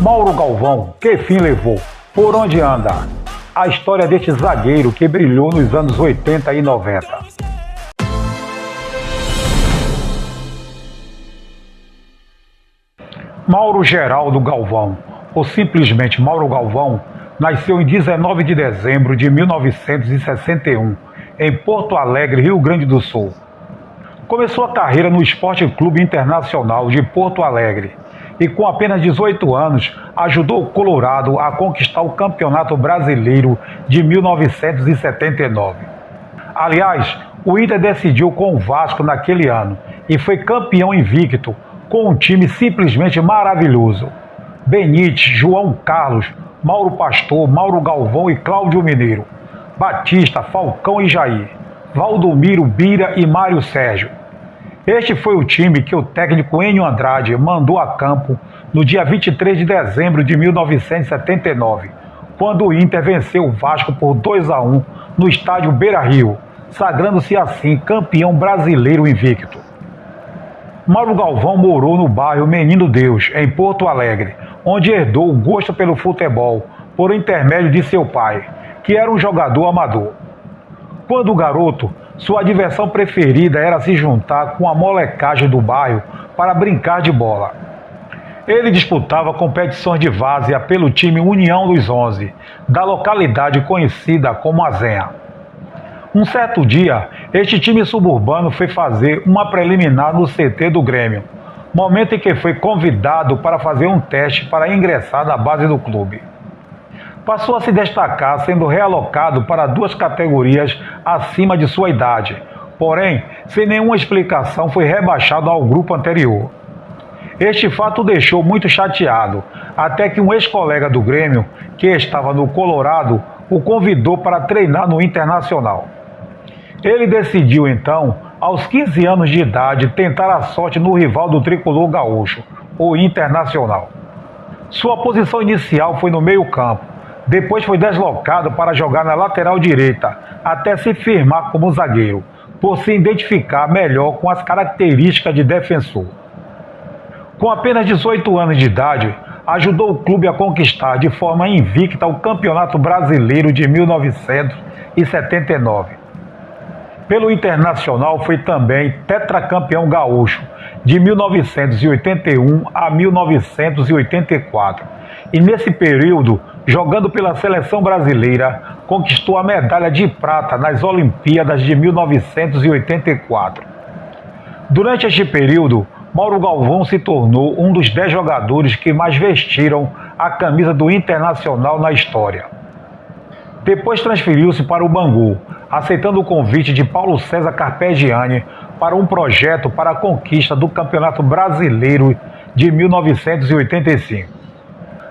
Mauro Galvão, que fim levou? Por onde anda? A história deste zagueiro que brilhou nos anos 80 e 90. Mauro Geraldo Galvão, ou simplesmente Mauro Galvão, nasceu em 19 de dezembro de 1961, em Porto Alegre, Rio Grande do Sul. Começou a carreira no Esporte Clube Internacional de Porto Alegre e, com apenas 18 anos, ajudou o Colorado a conquistar o Campeonato Brasileiro de 1979. Aliás, o Inter decidiu com o Vasco naquele ano e foi campeão invicto, com um time simplesmente maravilhoso. Benítez, João Carlos, Mauro Pastor, Mauro Galvão e Cláudio Mineiro, Batista, Falcão e Jair, Valdomiro, Bira e Mário Sérgio. Este foi o time que o técnico Enio Andrade mandou a campo no dia 23 de dezembro de 1979, quando o Inter venceu o Vasco por 2-1 no estádio Beira-Rio, sagrando-se assim campeão brasileiro invicto. Mauro Galvão morou no bairro Menino Deus, em Porto Alegre, onde herdou o gosto pelo futebol por intermédio de seu pai, que era um jogador amador. Quando garoto, sua diversão preferida era se juntar com a molecagem do bairro para brincar de bola. Ele disputava competições de várzea pelo time União dos 11, da localidade conhecida como Azenha. Um certo dia, este time suburbano foi fazer uma preliminar no CT do Grêmio, momento em que foi convidado para fazer um teste para ingressar na base do clube. Passou a se destacar, sendo realocado para 2 categorias acima de sua idade, porém, sem nenhuma explicação, foi rebaixado ao grupo anterior. Este fato o deixou muito chateado, até que um ex-colega do Grêmio, que estava no Colorado, o convidou para treinar no Internacional. Ele decidiu então, aos 15 anos de idade, tentar a sorte no rival do tricolor gaúcho, o Internacional. Sua posição inicial foi no meio-campo. Depois foi deslocado para jogar na lateral direita, até se firmar como zagueiro, por se identificar melhor com as características de defensor. Com apenas 18 anos de idade, ajudou o clube a conquistar de forma invicta o Campeonato Brasileiro de 1979. Pelo Internacional foi também tetracampeão gaúcho, de 1981 a 1984. E nesse período, jogando pela seleção brasileira, conquistou a medalha de prata nas Olimpíadas de 1984. Durante este período, Mauro Galvão se tornou um dos 10 jogadores que mais vestiram a camisa do Internacional na história. Depois transferiu-se para o Bangu, aceitando o convite de Paulo César Carpegiani para um projeto para a conquista do Campeonato Brasileiro de 1985.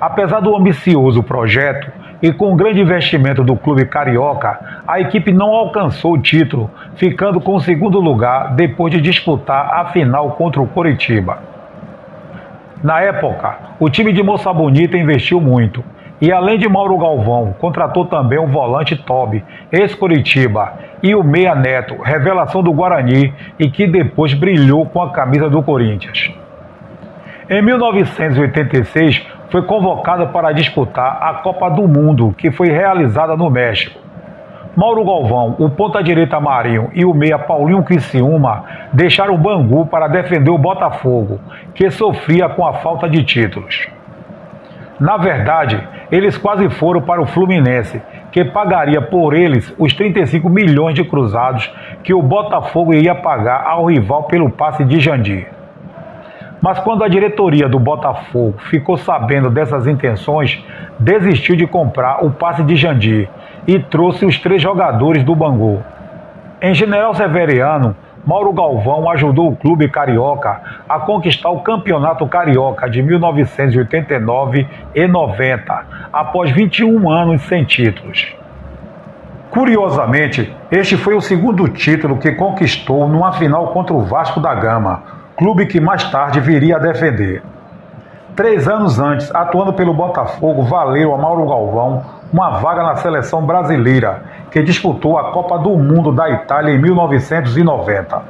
Apesar do ambicioso projeto e com o grande investimento do clube carioca, a equipe não alcançou o título, ficando com o 2º lugar depois de disputar a final contra o Coritiba. Na época, o time de Moça Bonita investiu muito e, além de Mauro Galvão, contratou também o volante Tobi, ex-Coritiba, e o meia Neto, revelação do Guarani e que depois brilhou com a camisa do Corinthians. Em 1986, foi convocado para disputar a Copa do Mundo, que foi realizada no México. Mauro Galvão, o ponta-direita Marinho e o meia Paulinho Criciúma deixaram o Bangu para defender o Botafogo, que sofria com a falta de títulos. Na verdade, eles quase foram para o Fluminense, que pagaria por eles os 35 milhões de cruzados que o Botafogo ia pagar ao rival pelo passe de Jandir. Mas quando a diretoria do Botafogo ficou sabendo dessas intenções, desistiu de comprar o passe de Jandir e trouxe os 3 jogadores do Bangu. Em General Severiano, Mauro Galvão ajudou o clube carioca a conquistar o Campeonato Carioca de 1989 e 90, após 21 anos sem títulos. Curiosamente, este foi o 2º título que conquistou numa final contra o Vasco da Gama, clube que mais tarde viria a defender. 3 anos antes, atuando pelo Botafogo, valeu a Mauro Galvão uma vaga na seleção brasileira, que disputou a Copa do Mundo da Itália em 1990.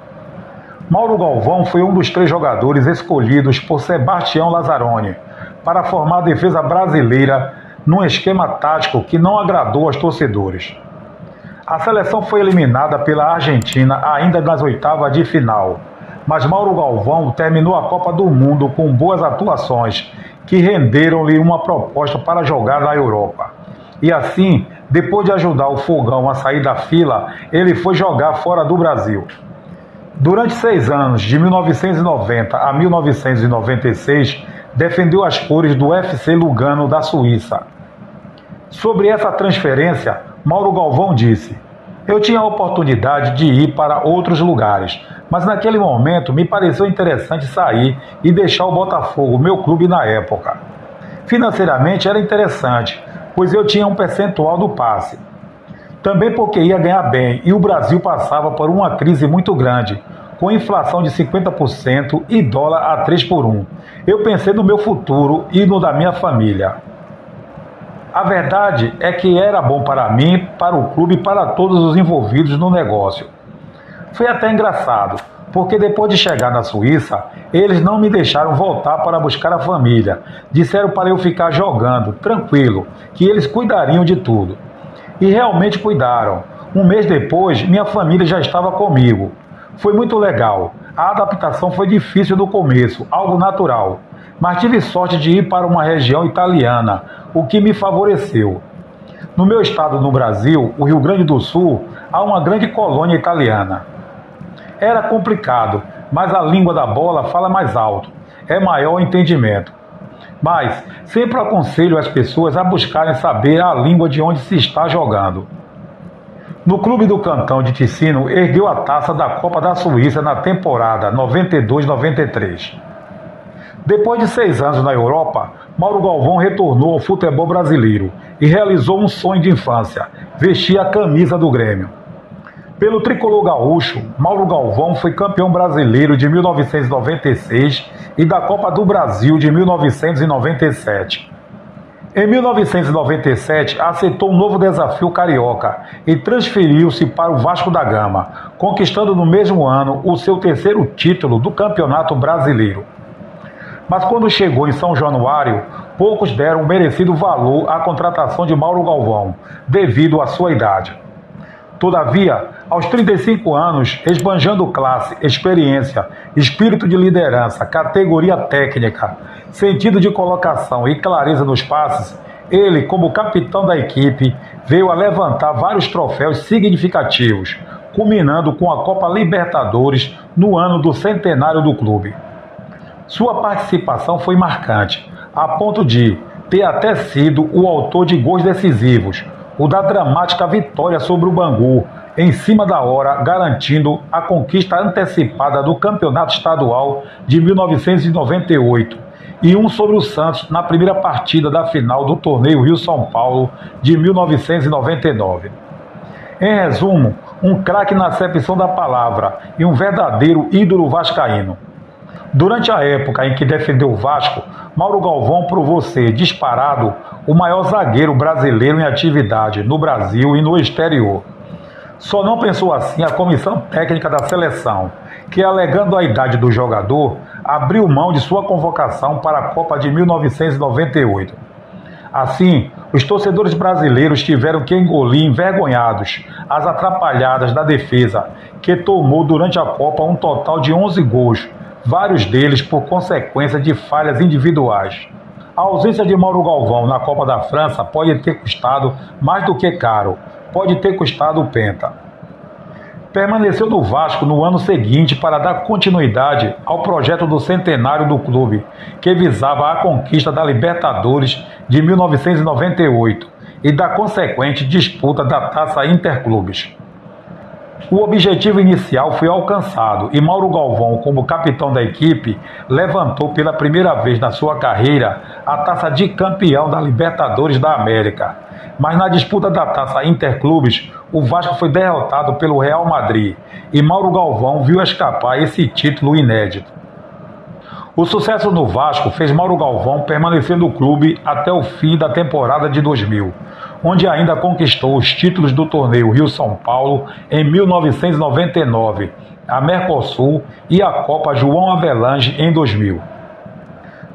Mauro Galvão foi um dos 3 jogadores escolhidos por Sebastião Lazzaroni para formar a defesa brasileira num esquema tático que não agradou aos torcedores. A seleção foi eliminada pela Argentina ainda nas oitavas de final, mas Mauro Galvão terminou a Copa do Mundo com boas atuações que renderam-lhe uma proposta para jogar na Europa. E assim, depois de ajudar o Fogão a sair da fila, ele foi jogar fora do Brasil. Durante 6 anos, de 1990 a 1996, defendeu as cores do FC Lugano da Suíça. Sobre essa transferência, Mauro Galvão disse: "Eu tinha a oportunidade de ir para outros lugares, mas naquele momento me pareceu interessante sair e deixar o Botafogo, meu clube na época. Financeiramente era interessante, pois eu tinha um percentual do passe. Também porque ia ganhar bem e o Brasil passava por uma crise muito grande, com inflação de 50% e dólar a 3 por 1. Eu pensei no meu futuro e no da minha família. A verdade é que era bom para mim, para o clube e para todos os envolvidos no negócio. Foi até engraçado, porque depois de chegar na Suíça, eles não me deixaram voltar para buscar a família. Disseram para eu ficar jogando, tranquilo, que eles cuidariam de tudo. E realmente cuidaram. Um mês depois, minha família já estava comigo. Foi muito legal. A adaptação foi difícil no começo, algo natural. Mas tive sorte de ir para uma região italiana, o que me favoreceu. No meu estado no Brasil, o Rio Grande do Sul, há uma grande colônia italiana. Era complicado, mas a língua da bola fala mais alto. É maior o entendimento. Mas sempre aconselho as pessoas a buscarem saber a língua de onde se está jogando. No Clube do Cantão de Ticino, ergueu a taça da Copa da Suíça na temporada 92-93. Depois de 6 anos na Europa, Mauro Galvão retornou ao futebol brasileiro e realizou um sonho de infância: vestir a camisa do Grêmio. Pelo tricolor gaúcho, Mauro Galvão foi campeão brasileiro de 1996 e da Copa do Brasil de 1997. Em 1997, aceitou um novo desafio carioca e transferiu-se para o Vasco da Gama, conquistando no mesmo ano o seu 3º título do Campeonato Brasileiro. Mas quando chegou em São Januário, poucos deram o merecido valor à contratação de Mauro Galvão, devido à sua idade. Todavia, aos 35 anos, esbanjando classe, experiência, espírito de liderança, categoria técnica, sentido de colocação e clareza nos passes, ele, como capitão da equipe, veio a levantar vários troféus significativos, culminando com a Copa Libertadores no ano do centenário do clube. Sua participação foi marcante, a ponto de ter até sido o autor de gols decisivos, o da dramática vitória sobre o Bangu, em cima da hora, garantindo a conquista antecipada do Campeonato Estadual de 1998, e um sobre o Santos na primeira partida da final do torneio Rio-São Paulo de 1999. Em resumo, um craque na acepção da palavra e um verdadeiro ídolo vascaíno. Durante a época em que defendeu o Vasco, Mauro Galvão provou ser, disparado, o maior zagueiro brasileiro em atividade no Brasil e no exterior. Só não pensou assim a comissão técnica da seleção, que, alegando a idade do jogador, abriu mão de sua convocação para a Copa de 1998. Assim, os torcedores brasileiros tiveram que engolir envergonhados as atrapalhadas da defesa, que tomou durante a Copa um total de 11 gols, vários deles por consequência de falhas individuais. A ausência de Mauro Galvão na Copa da França pode ter custado mais do que caro, pode ter custado o Penta. Permaneceu no Vasco no ano seguinte para dar continuidade ao projeto do centenário do clube, que visava a conquista da Libertadores de 1998 e da consequente disputa da Taça Interclubes. O objetivo inicial foi alcançado e Mauro Galvão, como capitão da equipe, levantou pela primeira vez na sua carreira a taça de campeão da Libertadores da América. Mas na disputa da Taça Interclubes, o Vasco foi derrotado pelo Real Madrid e Mauro Galvão viu escapar esse título inédito. O sucesso no Vasco fez Mauro Galvão permanecer no clube até o fim da temporada de 2000, onde ainda conquistou os títulos do torneio Rio-São Paulo em 1999, a Mercosul e a Copa João Avelange em 2000.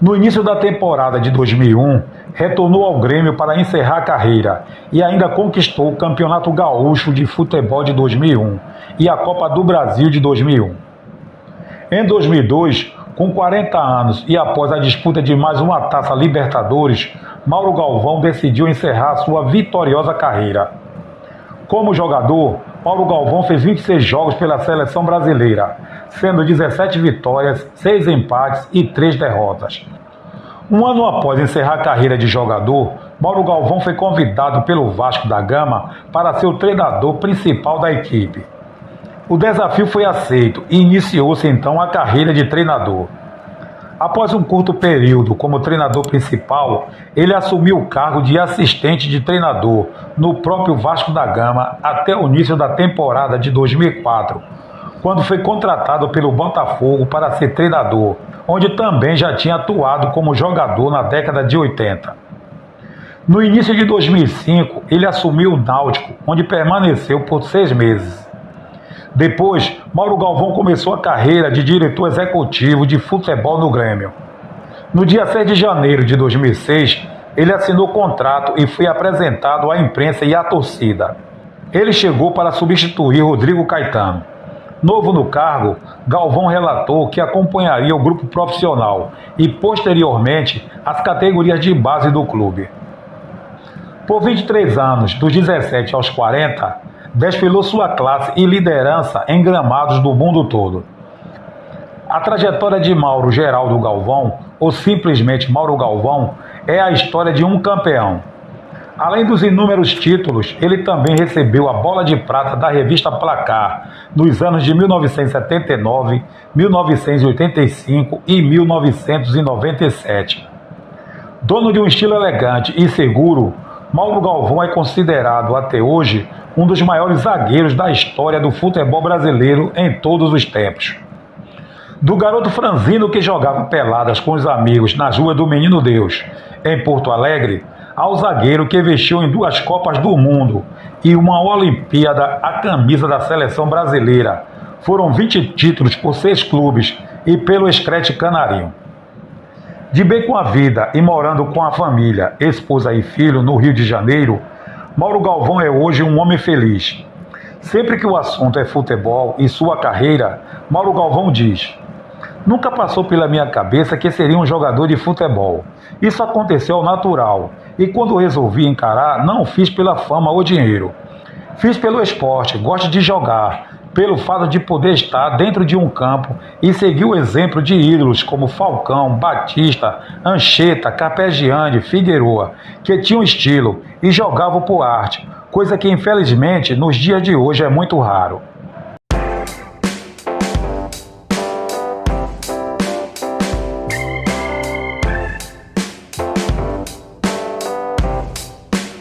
No início da temporada de 2001, retornou ao Grêmio para encerrar a carreira e ainda conquistou o Campeonato Gaúcho de Futebol de 2001 e a Copa do Brasil de 2001. Em 2002, com 40 anos e após a disputa de mais uma Taça Libertadores, Mauro Galvão decidiu encerrar sua vitoriosa carreira. Como jogador, Mauro Galvão fez 26 jogos pela seleção brasileira, sendo 17 vitórias, 6 empates e 3 derrotas. Um ano após encerrar a carreira de jogador, Mauro Galvão foi convidado pelo Vasco da Gama para ser o treinador principal da equipe. O desafio foi aceito e iniciou-se então a carreira de treinador. Após um curto período como treinador principal, ele assumiu o cargo de assistente de treinador no próprio Vasco da Gama até o início da temporada de 2004, quando foi contratado pelo Botafogo para ser treinador, onde também já tinha atuado como jogador na década de 80. No início de 2005, ele assumiu o Náutico, onde permaneceu por 6 meses. Depois, Mauro Galvão começou a carreira de diretor executivo de futebol no Grêmio. No dia 6 de janeiro de 2006, ele assinou contrato e foi apresentado à imprensa e à torcida. Ele chegou para substituir Rodrigo Caetano. Novo no cargo, Galvão relatou que acompanharia o grupo profissional e, posteriormente, as categorias de base do clube. Por 23 anos, dos 17 aos 40, desfilou sua classe e liderança em gramados do mundo todo. A trajetória de Mauro Geraldo Galvão, ou simplesmente Mauro Galvão, é a história de um campeão. Além dos inúmeros títulos, ele também recebeu a Bola de Prata da revista Placar nos anos de 1979, 1985 e 1997. Dono de um estilo elegante e seguro, Mauro Galvão é considerado até hoje um dos maiores zagueiros da história do futebol brasileiro em todos os tempos. Do garoto franzino que jogava peladas com os amigos nas ruas do Menino Deus, em Porto Alegre, ao zagueiro que vestiu em 2 Copas do Mundo e uma Olimpíada a camisa da seleção brasileira. Foram 20 títulos por 6 clubes e pelo Screte Canarinho. De bem com a vida e morando com a família, esposa e filho no Rio de Janeiro, Mauro Galvão é hoje um homem feliz. Sempre que o assunto é futebol e sua carreira, Mauro Galvão diz: "Nunca passou pela minha cabeça que seria um jogador de futebol. Isso aconteceu ao natural, e quando resolvi encarar, não fiz pela fama ou dinheiro. Fiz pelo esporte, gosto de jogar, pelo fato de poder estar dentro de um campo e seguir o exemplo de ídolos como Falcão, Batista, Ancheta, Carpegiani, Figueroa, que tinham estilo e jogavam por arte, coisa que infelizmente nos dias de hoje é muito raro."